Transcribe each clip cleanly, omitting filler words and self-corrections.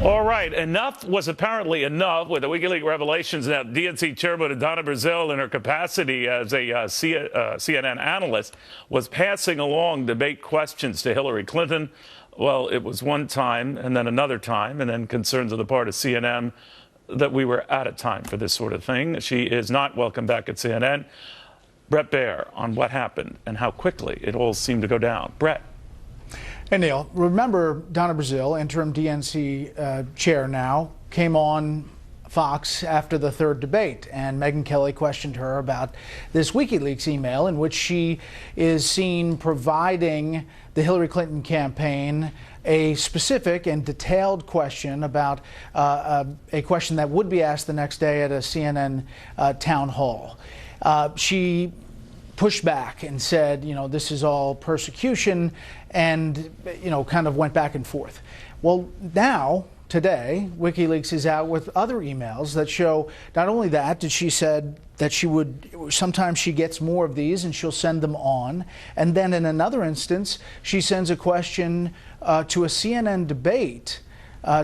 All right, enough was apparently enough with the WikiLeaks revelations that DNC chairwoman Donna Brazile, in her capacity as a CNN analyst, was passing along debate questions to Hillary Clinton. Well, it was one time and then another time, and then concerns on the part of CNN that we were out of time for this sort of thing. She is not welcome back at CNN. Brett Baer on what happened and how quickly it all seemed to go down. Brett. Hey, Neil, remember Donna Brazile, interim DNC chair now, came on Fox after the third debate, and Megyn Kelly questioned her about this WikiLeaks email in which she is seen providing the Hillary Clinton campaign a specific and detailed question about a question that would be asked the next day at a CNN town hall. She pushed back and said, this is all persecution, and, kind of went back and forth. Well, now, today, WikiLeaks is out with other emails that show not only that she said that she would, sometimes she gets more of these and she'll send them on. And then in another instance, she sends a question to a CNN debate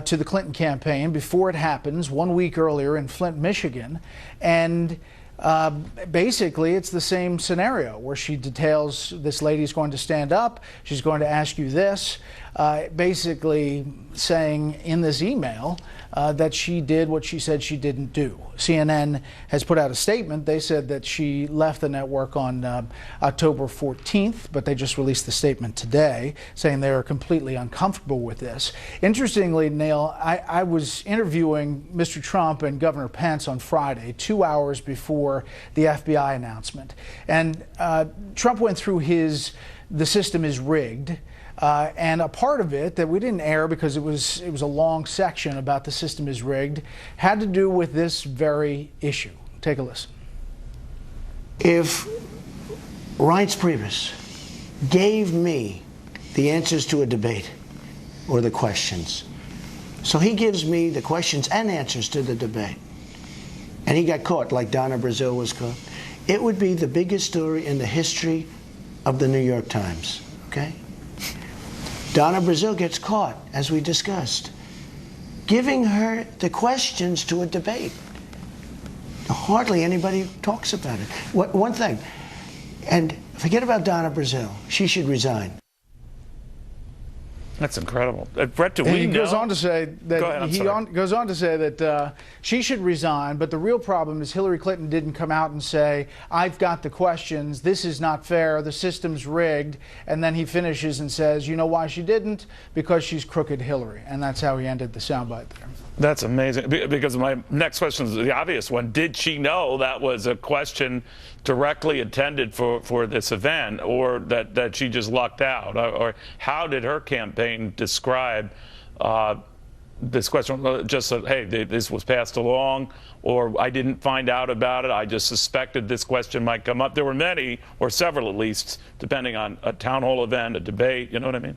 to the Clinton campaign before it happens 1 week earlier in Flint, Michigan. And basically, it's the same scenario where she details this lady's going to stand up, she's going to ask you this, basically saying in this email that she did what she said she didn't do. CNN has put out a statement. They said that she left the network on October 14th, but they just released the statement today saying they are completely uncomfortable with this. Interestingly, Neil, I was interviewing Mr. Trump and Governor Pence on Friday, 2 hours before the FBI announcement. And Trump went through the system is rigged. And a part of it that we didn't air because it was a long section about the system is rigged had to do with this very issue. Take a listen. If Reince Priebus gave me the answers to a debate or the questions, so he gives me the questions and answers to the debate, and he got caught like Donna Brazile was caught, it would be the biggest story in the history of the New York Times, okay? Donna Brazile gets caught, as we discussed, giving her the questions to a debate. Hardly anybody talks about it. One thing, and forget about Donna Brazile. She should resign. That's incredible. Brett, do we he know? goes on to say that goes on to say that she should resign, but the real problem is Hillary Clinton didn't come out and say, "I've got the questions. This is not fair. The system's rigged." And then he finishes and says, "You know why she didn't? Because she's crooked Hillary." And that's how he ended the soundbite there. That's amazing, because my next question is the obvious one. Did she know that was a question directly intended for this event, or that she just lucked out? Or how did her campaign describe this question? Just said, hey, this was passed along, or I didn't find out about it, I just suspected this question might come up. There were many, or several at least, depending on a town hall event, a debate, you know what I mean?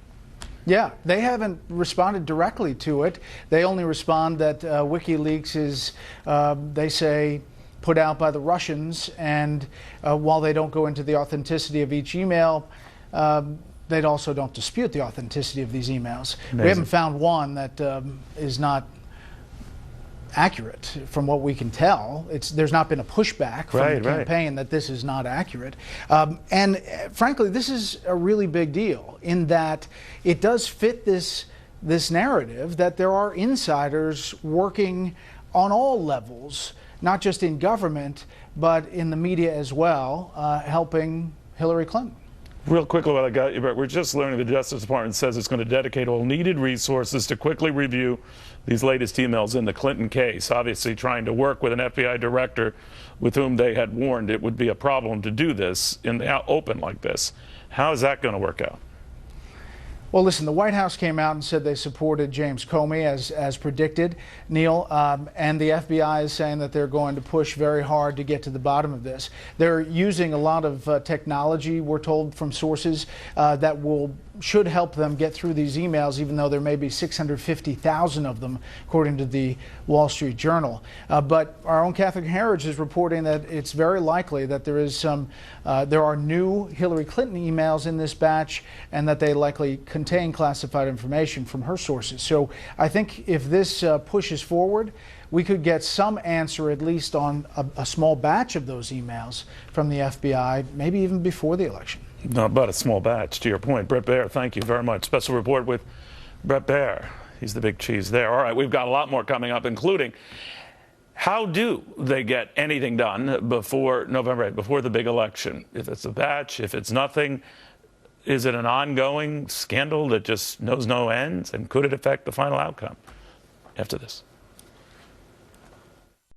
Yeah, they haven't responded directly to it. They only respond that WikiLeaks is, they say, put out by the Russians, and while they don't go into the authenticity of each email, they also don't dispute the authenticity of these emails. Amazing. We haven't found one that is not accurate from what we can tell. There's not been a pushback from the campaign that this is not accurate. And frankly, this is a really big deal in that it does fit this narrative that there are insiders working on all levels, not just in government, but in the media as well, helping Hillary Clinton. Real quickly while I got you, Brett, we're just learning the Justice Department says it's going to dedicate all needed resources to quickly review these latest emails in the Clinton case, obviously trying to work with an FBI director with whom they had warned it would be a problem to do this in the open like this. How is that going to work out? Well, listen, the White House came out and said they supported James Comey as predicted, Neil, and the FBI is saying that they're going to push very hard to get to the bottom of this. They're using a lot of technology, we're told from sources, that will should help them get through these emails, even though there may be 650,000 of them, according to the Wall Street Journal. But our own Catholic Heritage is reporting that it's very likely that there are new Hillary Clinton emails in this batch, and that they likely contain classified information from her sources. So I think if this pushes forward, we could get some answer, at least on a small batch of those emails from the FBI, maybe even before the election. Not but a small batch, to your point. Bret Baier, thank you very much. Special report with Bret Baier. He's the big cheese there. All right, we've got a lot more coming up, including how do they get anything done before November 8th, before the big election? If it's a batch, if it's nothing, is it an ongoing scandal that just knows no ends? And could it affect the final outcome? After this.